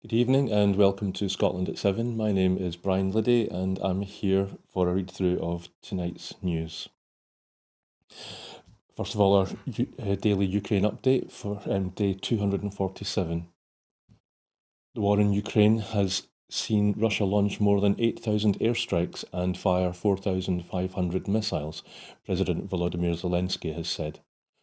Good evening and welcome to Scotland at 7. My name is Brian Liddy and I'm here for a read through of tonight's news. First of all, our daily Ukraine update for day 247. The war in Ukraine has seen Russia launch more than 8,000 airstrikes and fire 4,500 missiles, President Volodymyr Zelensky has said.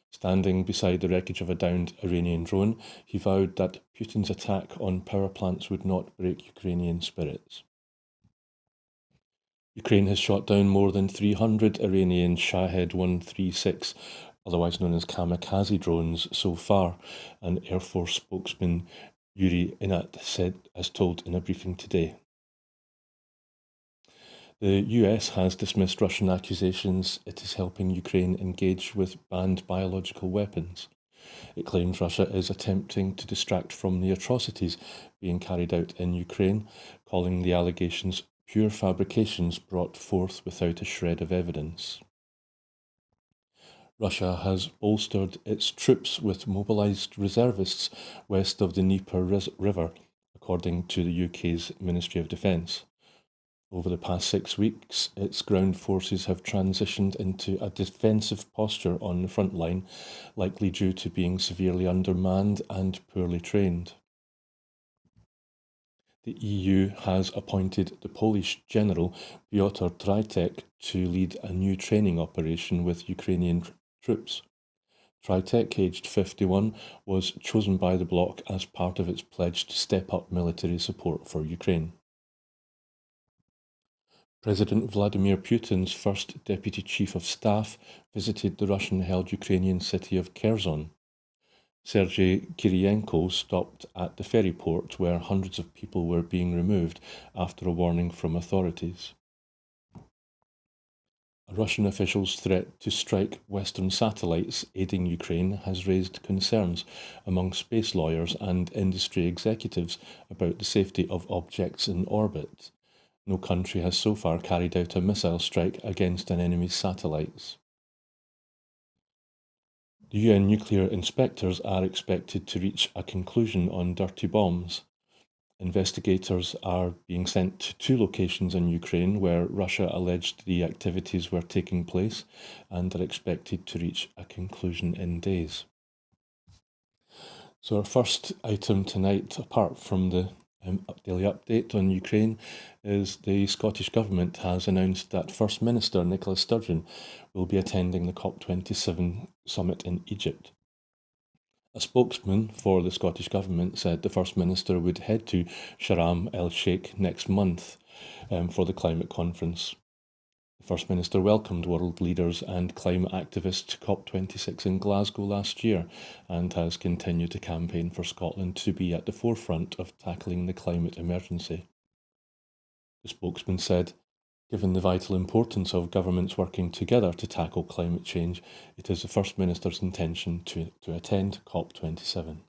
Standing beside the wreckage of a downed Iranian drone, he vowed that Putin's attack on power plants would not break Ukrainian spirits. Ukraine has shot down more than 300 Iranian Shahed 136, otherwise known as kamikaze drones, so far, an Air Force spokesman Yuri Inat said, as told in a briefing today. The US has dismissed Russian accusations it is helping Ukraine engage with banned biological weapons. It claims Russia is attempting to distract from the atrocities being carried out in Ukraine, calling the allegations pure fabrications brought forth without a shred of evidence. Russia has bolstered its troops with mobilised reservists west of the Dnieper River, according to the UK's Ministry of Defence. Over the past 6 weeks, its ground forces have transitioned into a defensive posture on the front line, likely due to being severely undermanned and poorly trained. The EU has appointed the Polish general Piotr Trajtek to lead a new training operation with Ukrainian troops. Trajtek, aged 51, was chosen by the bloc as part of its pledge to step up military support for Ukraine. President Vladimir Putin's first deputy chief of staff visited the Russian-held Ukrainian city of Kherson. Sergei Kiriyenko stopped at the ferry port where hundreds of people were being removed after a warning from authorities. A Russian official's threat to strike Western satellites aiding Ukraine has raised concerns among space lawyers and industry executives about the safety of objects in orbit. No country has so far carried out a missile strike against an enemy's satellites. The UN nuclear inspectors are expected to reach a conclusion on dirty bombs. Investigators are being sent to 2 locations in Ukraine where Russia alleged the activities were taking place and are expected to reach a conclusion in days. So our first item tonight, apart from the daily update on Ukraine, is the Scottish Government has announced that First Minister Nicola Sturgeon will be attending the COP27 summit in Egypt. A spokesman for the Scottish Government said the First Minister would head to Sharm el-Sheikh next month for the climate conference. The First Minister welcomed world leaders and climate activists to COP26 in Glasgow last year and has continued to campaign for Scotland to be at the forefront of tackling the climate emergency. The spokesman said, "Given the vital importance of governments working together to tackle climate change, it is the First Minister's intention to attend COP27.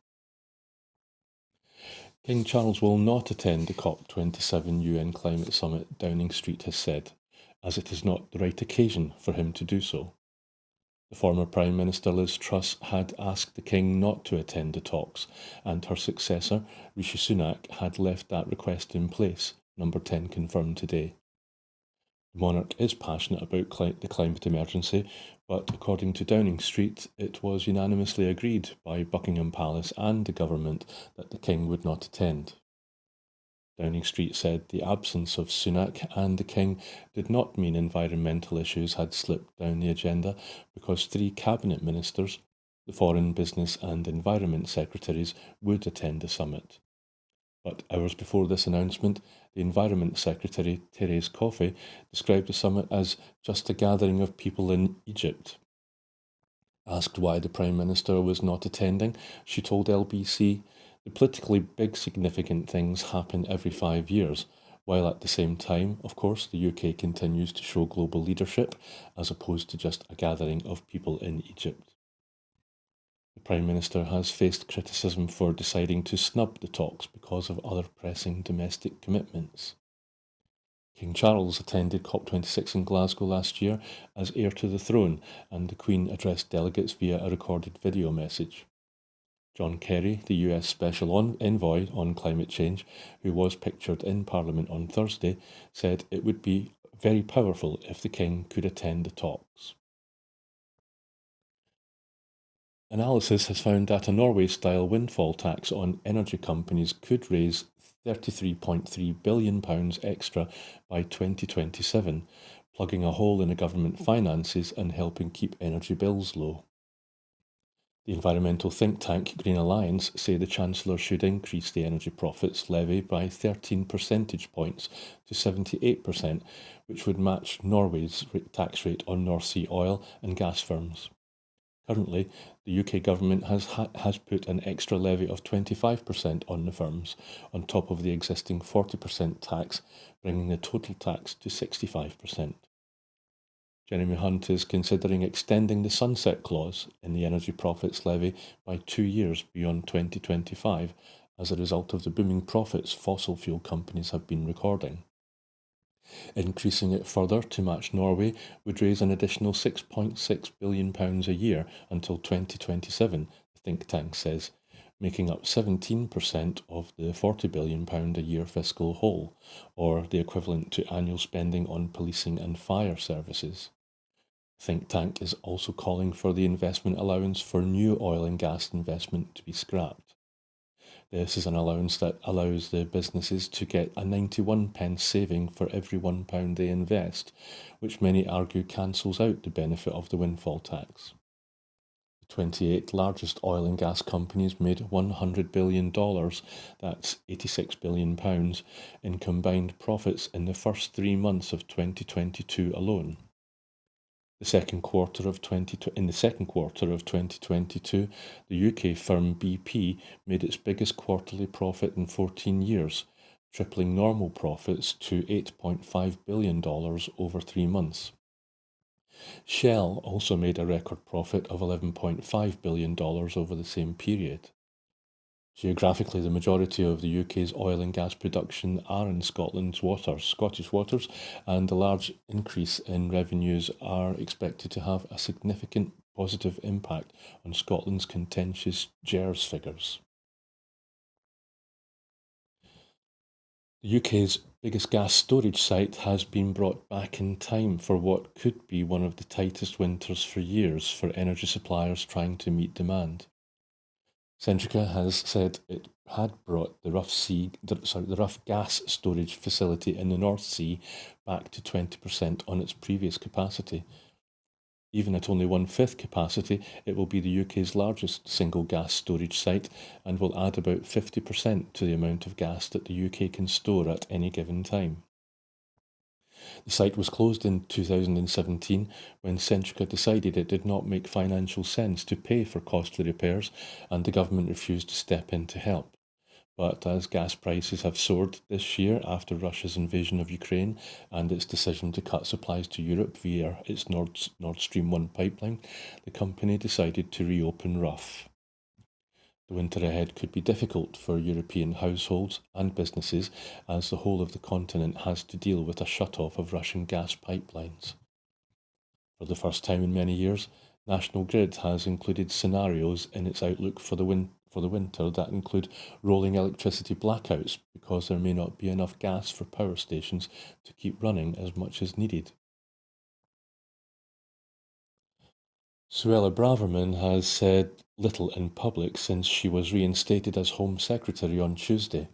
King Charles will not attend the COP27 UN Climate Summit, Downing Street has said, as it is not the right occasion for him to do so. The former Prime Minister Liz Truss had asked the King not to attend the talks, and her successor, Rishi Sunak, had left that request in place, Number 10 confirmed today. The monarch is passionate about the climate emergency, but according to Downing Street, it was unanimously agreed by Buckingham Palace and the government that the King would not attend. Downing Street said the absence of Sunak and the King did not mean environmental issues had slipped down the agenda because 3 cabinet ministers, the Foreign, Business and Environment Secretaries, would attend the summit. But hours before this announcement, the Environment Secretary, Therese Coffey, described the summit as just a gathering of people in Egypt. Asked why the Prime Minister was not attending, she told LBC, "The politically big significant things happen every 5 years, while at the same time, of course, the UK continues to show global leadership, as opposed to just a gathering of people in Egypt." The Prime Minister has faced criticism for deciding to snub the talks because of other pressing domestic commitments. King Charles attended COP26 in Glasgow last year as heir to the throne, and the Queen addressed delegates via a recorded video message. John Kerry, the US Special Envoy on Climate Change, who was pictured in Parliament on Thursday, said it would be very powerful if the King could attend the talks. Analysis has found that a Norway-style windfall tax on energy companies could raise £33.3 billion extra by 2027, plugging a hole in the government finances and helping keep energy bills low. The environmental think tank Green Alliance say the Chancellor should increase the energy profits levy by 13 percentage points to 78%, which would match Norway's tax rate on North Sea oil and gas firms. Currently, the UK government has put an extra levy of 25% on the firms, on top of the existing 40% tax, bringing the total tax to 65%. Jeremy Hunt is considering extending the sunset clause in the energy profits levy by 2 years beyond 2025 as a result of the booming profits fossil fuel companies have been recording. Increasing it further to match Norway would raise an additional £6.6 billion a year until 2027, the think tank says, making up 17% of the £40 billion a year fiscal hole, or the equivalent to annual spending on policing and fire services. The think tank is also calling for the investment allowance for new oil and gas investment to be scrapped. This is an allowance that allows the businesses to get a 91 pence saving for every £1 they invest, which many argue cancels out the benefit of the windfall tax. The 28 largest oil and gas companies made $100 billion, that's £86 billion, in combined profits in the first 3 months of 2022 alone. In the second quarter of 2022, the UK firm BP made its biggest quarterly profit in 14 years, tripling normal profits to $8.5 billion over 3 months. Shell also made a record profit of $11.5 billion over the same period. Geographically, the majority of the UK's oil and gas production are in Scottish waters, and the large increase in revenues are expected to have a significant positive impact on Scotland's contentious GERS figures. The UK's biggest gas storage site has been brought back in time for what could be one of the tightest winters for years for energy suppliers trying to meet demand. Centrica has said it had brought the rough gas storage facility in the North Sea back to 20% on its previous capacity. Even at only 1/5 capacity, it will be the UK's largest single gas storage site and will add about 50% to the amount of gas that the UK can store at any given time. The site was closed in 2017 when Centrica decided it did not make financial sense to pay for costly repairs, and the government refused to step in to help. But as gas prices have soared this year after Russia's invasion of Ukraine and its decision to cut supplies to Europe via its Nord Stream 1 pipeline, the company decided to reopen Rough. The winter ahead could be difficult for European households and businesses as the whole of the continent has to deal with a shut-off of Russian gas pipelines. For the first time in many years, National Grid has included scenarios in its outlook for the winter that include rolling electricity blackouts because there may not be enough gas for power stations to keep running as much as needed. Suella Braverman has said little in public since she was reinstated as Home Secretary on Tuesday.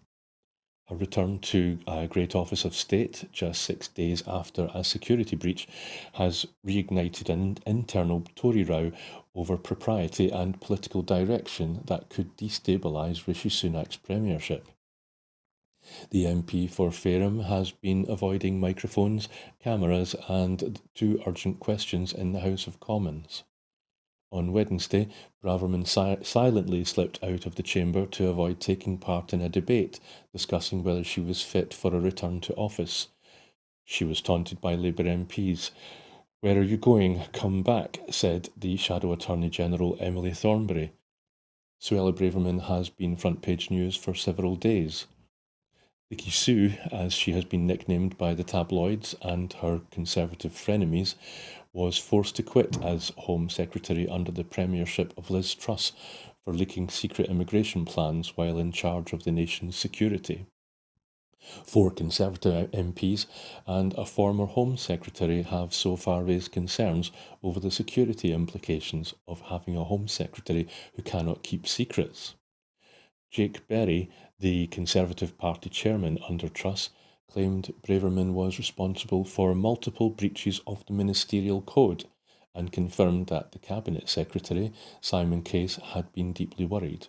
Her return to a Great Office of State, just 6 days after a security breach, has reignited an internal Tory row over propriety and political direction that could destabilise Rishi Sunak's premiership. The MP for Fareham has been avoiding microphones, cameras and 2 urgent questions in the House of Commons. On Wednesday, Braverman silently slipped out of the chamber to avoid taking part in a debate discussing whether she was fit for a return to office. She was taunted by Labour MPs. "Where are you going? Come back," said the Shadow Attorney General Emily Thornberry. Suella Braverman has been front page news for several days. Vicky Sue, as she has been nicknamed by the tabloids and her Conservative frenemies, was forced to quit as Home Secretary under the premiership of Liz Truss for leaking secret immigration plans while in charge of the nation's security. 4 Conservative MPs and a former Home Secretary have so far raised concerns over the security implications of having a Home Secretary who cannot keep secrets. Jake Berry, the Conservative Party chairman under Truss, claimed Braverman was responsible for multiple breaches of the ministerial code and confirmed that the Cabinet Secretary, Simon Case, had been deeply worried.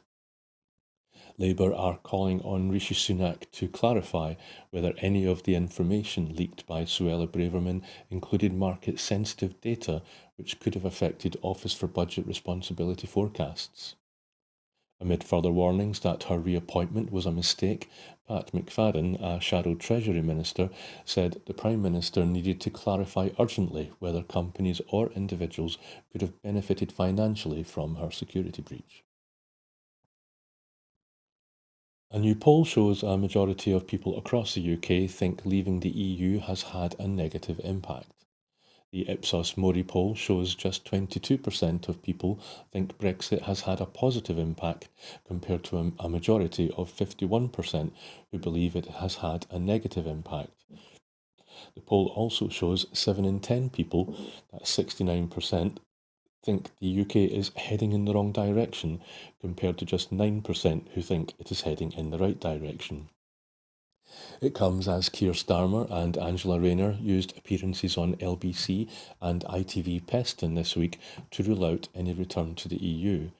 Labour are calling on Rishi Sunak to clarify whether any of the information leaked by Suella Braverman included market-sensitive data which could have affected Office for Budget Responsibility forecasts. Amid further warnings that her reappointment was a mistake, Pat McFadden, a shadow Treasury Minister, said the Prime Minister needed to clarify urgently whether companies or individuals could have benefited financially from her security breach. A new poll shows a majority of people across the UK think leaving the EU has had a negative impact. The Ipsos Mori poll shows just 22% of people think Brexit has had a positive impact, compared to a majority of 51% who believe it has had a negative impact. The poll also shows 7 in 10 people, that's 69%, think the UK is heading in the wrong direction, compared to just 9% who think it is heading in the right direction. It comes as Keir Starmer and Angela Rayner used appearances on LBC and ITV Peston this week to rule out any return to the EU,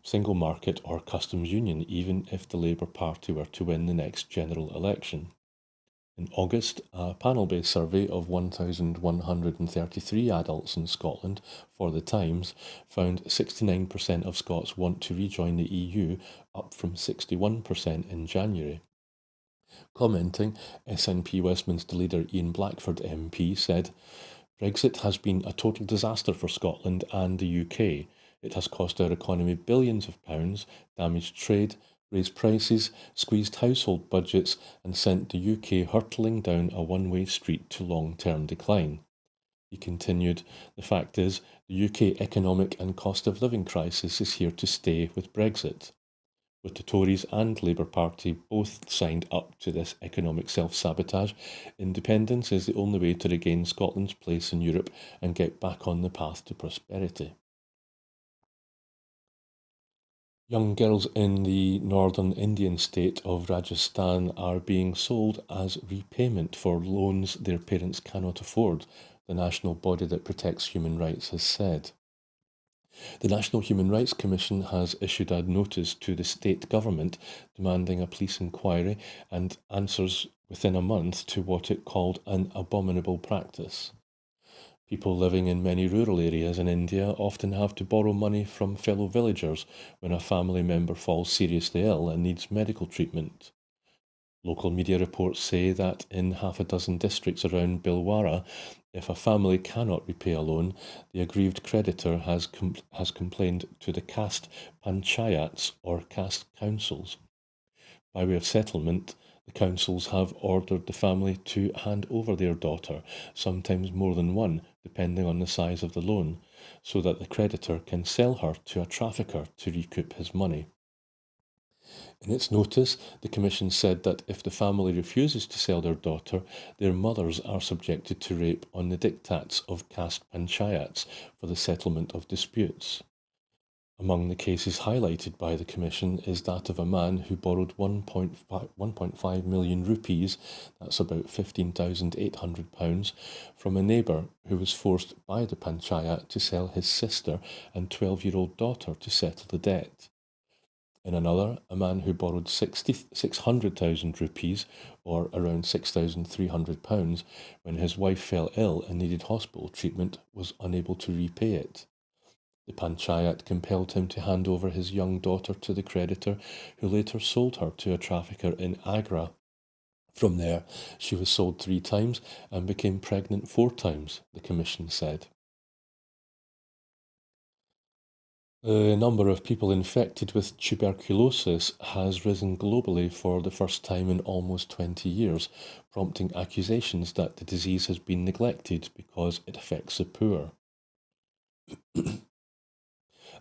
single market or customs union, even if the Labour Party were to win the next general election. In August, a panel-based survey of 1,133 adults in Scotland for The Times found 69% of Scots want to rejoin the EU, up from 61% in January. Commenting, SNP Westminster leader Ian Blackford MP said, "Brexit has been a total disaster for Scotland and the UK. It has cost our economy billions of pounds, damaged trade, raised prices, squeezed household budgets, and sent the UK hurtling down a one-way street to long-term decline." He continued, "The fact is, the UK economic and cost of living crisis is here to stay with Brexit." With the Tories and Labour Party both signed up to this economic self-sabotage, independence is the only way to regain Scotland's place in Europe and get back on the path to prosperity. Young girls in the northern Indian state of Rajasthan are being sold as repayment for loans their parents cannot afford, the national body that protects human rights has said. The National Human Rights Commission has issued a notice to the state government demanding a police inquiry and answers within a month to what it called an abominable practice. People living in many rural areas in India often have to borrow money from fellow villagers when a family member falls seriously ill and needs medical treatment. Local media reports say that in half a dozen districts around Bhilwara, if a family cannot repay a loan, the aggrieved creditor has complained to the caste panchayats or caste councils. By way of settlement, the councils have ordered the family to hand over their daughter, sometimes more than one, depending on the size of the loan, so that the creditor can sell her to a trafficker to recoup his money. In its notice, the Commission said that if the family refuses to sell their daughter, their mothers are subjected to rape on the diktats of caste panchayats for the settlement of disputes. Among the cases highlighted by the Commission is that of a man who borrowed 1.5 million rupees, that's about £15,800, from a neighbour who was forced by the panchayat to sell his sister and 12-year-old daughter to settle the debt. In another, a man who borrowed 600,000 rupees, or around £6,300, when his wife fell ill and needed hospital treatment, was unable to repay it. The panchayat compelled him to hand over his young daughter to the creditor, who later sold her to a trafficker in Agra. From there, she was sold 3 times and became pregnant 4 times, the Commission said. The number of people infected with tuberculosis has risen globally for the first time in almost 20 years, prompting accusations that the disease has been neglected because it affects the poor.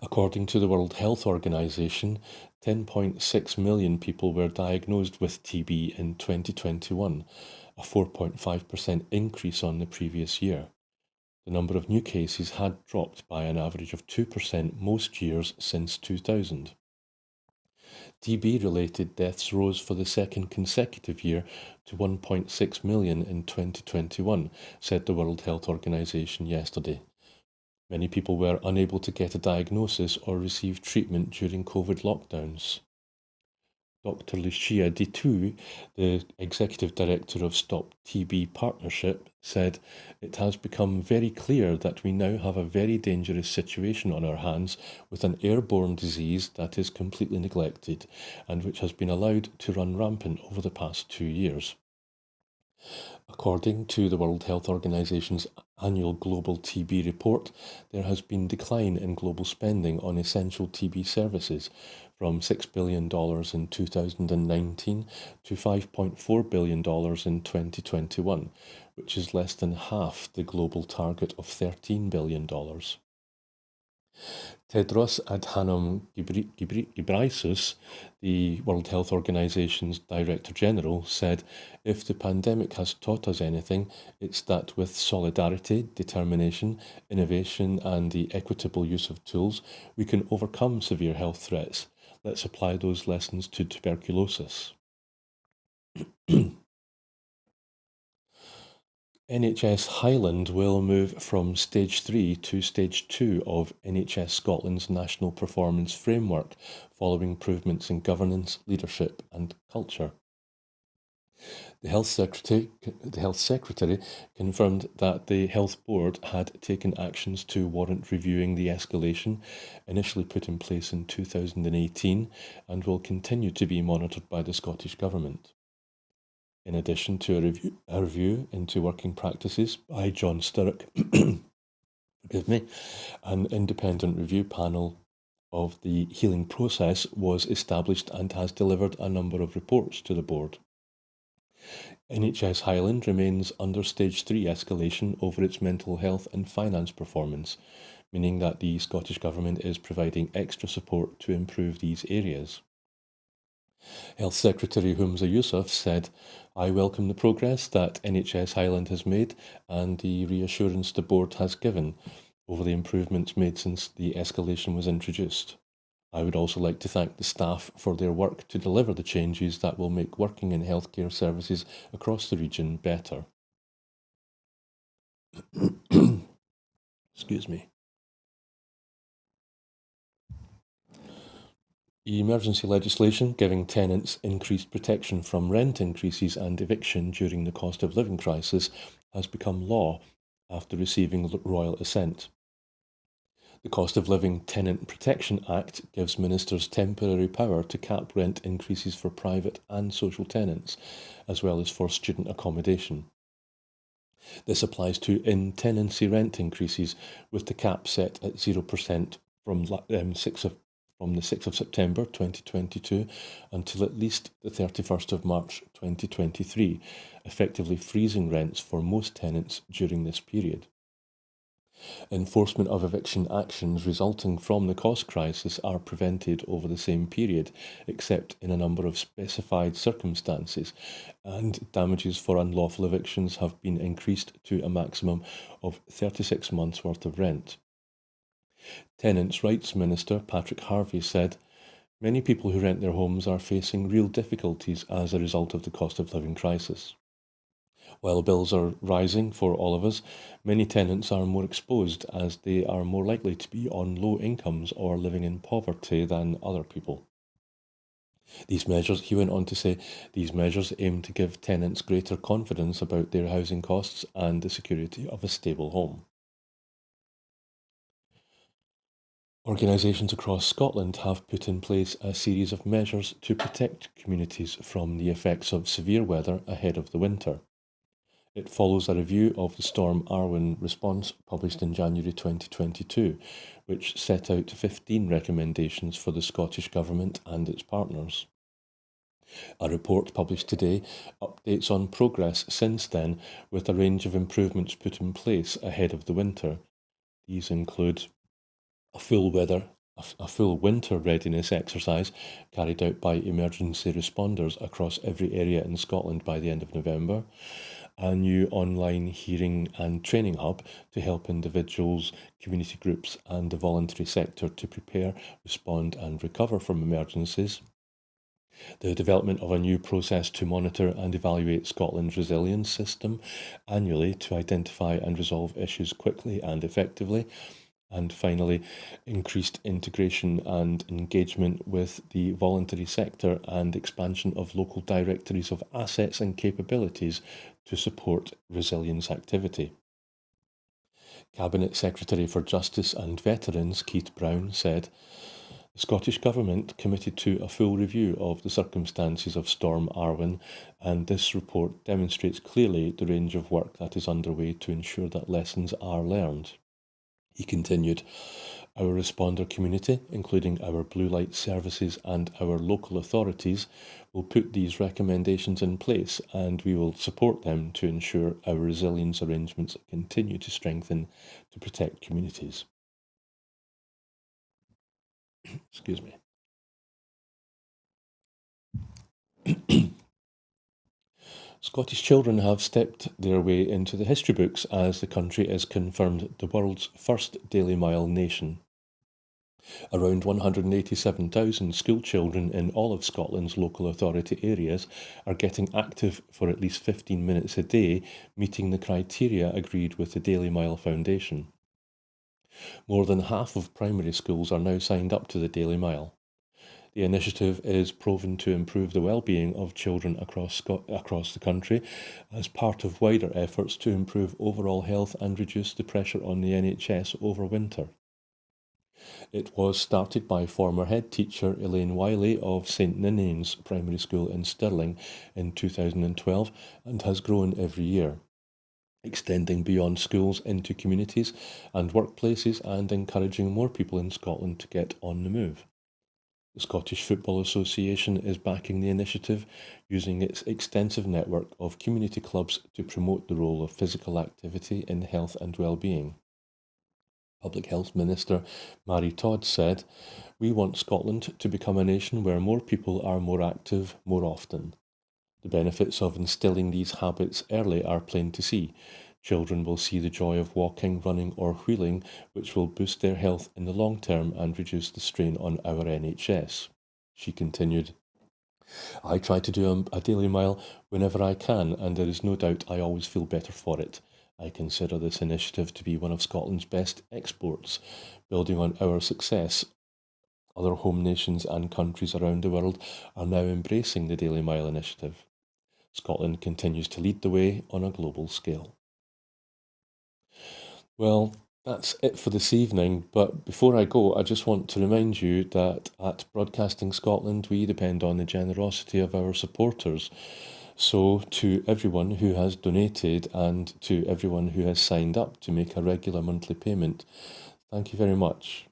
According to the World Health Organization, 10.6 million people were diagnosed with TB in 2021, a 4.5% increase on the previous year. The number of new cases had dropped by an average of 2% most years since 2000. TB-related deaths rose for the second consecutive year to 1.6 million in 2021, said the World Health Organization yesterday. Many people were unable to get a diagnosis or receive treatment during COVID lockdowns. Dr. Lucia Ditu, the executive director of Stop TB Partnership, said, "It has become very clear that we now have a very dangerous situation on our hands with an airborne disease that is completely neglected and which has been allowed to run rampant over the past 2 years." According to the World Health Organization's annual Global TB report, there has been decline in global spending on essential TB services from $6 billion in 2019 to $5.4 billion in 2021, which is less than half the global target of $13 billion. Tedros Adhanom Ghebreyesus, the World Health Organization's Director General, said, "If the pandemic has taught us anything, it's that with solidarity, determination, innovation, and the equitable use of tools, we can overcome severe health threats. Let's apply those lessons to tuberculosis." NHS Highland will move from Stage 3 to Stage 2 of NHS Scotland's National Performance Framework following improvements in governance, leadership and culture. The Health Secretary confirmed that the Health Board had taken actions to warrant reviewing the escalation initially put in place in 2018 and will continue to be monitored by the Scottish Government. In addition to a review into working practices by John Sturrock, an independent review panel of the healing process was established and has delivered a number of reports to the board. NHS Highland remains under Stage 3 escalation over its mental health and finance performance, meaning that the Scottish Government is providing extra support to improve these areas. Health Secretary Humza Yousaf said, "I welcome the progress that NHS Highland has made and the reassurance the board has given over the improvements made since the escalation was introduced. I would also like to thank the staff for their work to deliver the changes that will make working in healthcare services across the region better." Excuse me. Emergency legislation giving tenants increased protection from rent increases and eviction during the cost of living crisis has become law after receiving royal assent. The Cost of Living Tenant Protection Act gives ministers temporary power to cap rent increases for private and social tenants, as well as for student accommodation. This applies to in-tenancy rent increases, with the cap set at 0% from the 6th of September 2022 until at least the 31st of March 2023, effectively freezing rents for most tenants during this period. Enforcement of eviction actions resulting from the cost crisis are prevented over the same period, except in a number of specified circumstances, and damages for unlawful evictions have been increased to a maximum of 36 months' worth of rent. Tenants' Rights Minister Patrick Harvey said, "Many people who rent their homes are facing real difficulties as a result of the cost of living crisis. While bills are rising for all of us, many tenants are more exposed as they are more likely to be on low incomes or living in poverty than other people." These measures, he went on to say, these measures aim to give tenants greater confidence about their housing costs and the security of a stable home. Organisations across Scotland have put in place a series of measures to protect communities from the effects of severe weather ahead of the winter. It follows a review of the Storm Arwen response published in January 2022, which set out 15 recommendations for the Scottish Government and its partners. A report published today updates on progress since then, with a range of improvements put in place ahead of the winter. These include a full weather a full winter readiness exercise carried out by emergency responders across every area in Scotland by the end of November, a new online hearing and training hub to help individuals, community groups, and the voluntary sector to prepare, respond, and recover from emergencies, the development of a new process to monitor and evaluate Scotland's resilience system annually to identify and resolve issues quickly and effectively, and finally, increased integration and engagement with the voluntary sector and expansion of local directories of assets and capabilities to support resilience activity. Cabinet Secretary for Justice and Veterans Keith Brown said, "The Scottish Government committed to a full review of the circumstances of Storm Arwen, and this report demonstrates clearly the range of work that is underway to ensure that lessons are learned." He continued, "Our responder community, including our blue light services and our local authorities, will put these recommendations in place, and we will support them to ensure our resilience arrangements continue to strengthen to protect communities." Excuse me. Scottish children have stepped their way into the history books as the country is confirmed the world's first Daily Mile nation. Around 187,000 school children in all of Scotland's local authority areas are getting active for at least 15 minutes a day, meeting the criteria agreed with the Daily Mile Foundation. More than half of primary schools are now signed up to the Daily Mile. The initiative is proven to improve the well-being of children across the country as part of wider efforts to improve overall health and reduce the pressure on the NHS over winter. It was started by former head teacher Elaine Wiley of St Ninian's Primary School in Stirling in 2012 and has grown every year, extending beyond schools into communities and workplaces and encouraging more people in Scotland to get on the move. The Scottish Football Association is backing the initiative, using its extensive network of community clubs to promote the role of physical activity in health and well-being. Public Health Minister Mary Todd said, "We want Scotland to become a nation where more people are more active more often. The benefits of instilling these habits early are plain to see. Children will see the joy of walking, running, or wheeling, which will boost their health in the long term and reduce the strain on our NHS." She continued, "I try to do a daily mile whenever I can, and there is no doubt I always feel better for it. I consider this initiative to be one of Scotland's best exports. Building on our success, other home nations and countries around the world are now embracing the Daily Mile initiative. Scotland continues to lead the way on a global scale." Well, that's it for this evening, but before I go, I just want to remind you that at Broadcasting Scotland, we depend on the generosity of our supporters. So, to everyone who has donated and to everyone who has signed up to make a regular monthly payment, thank you very much.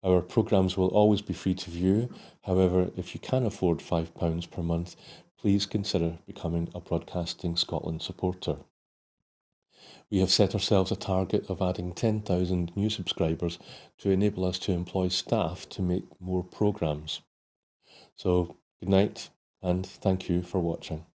Our programmes will always be free to view. However, if you can afford £5 per month, please consider becoming a Broadcasting Scotland supporter. We have set ourselves a target of adding 10,000 new subscribers to enable us to employ staff to make more programmes. So, good night and thank you for watching.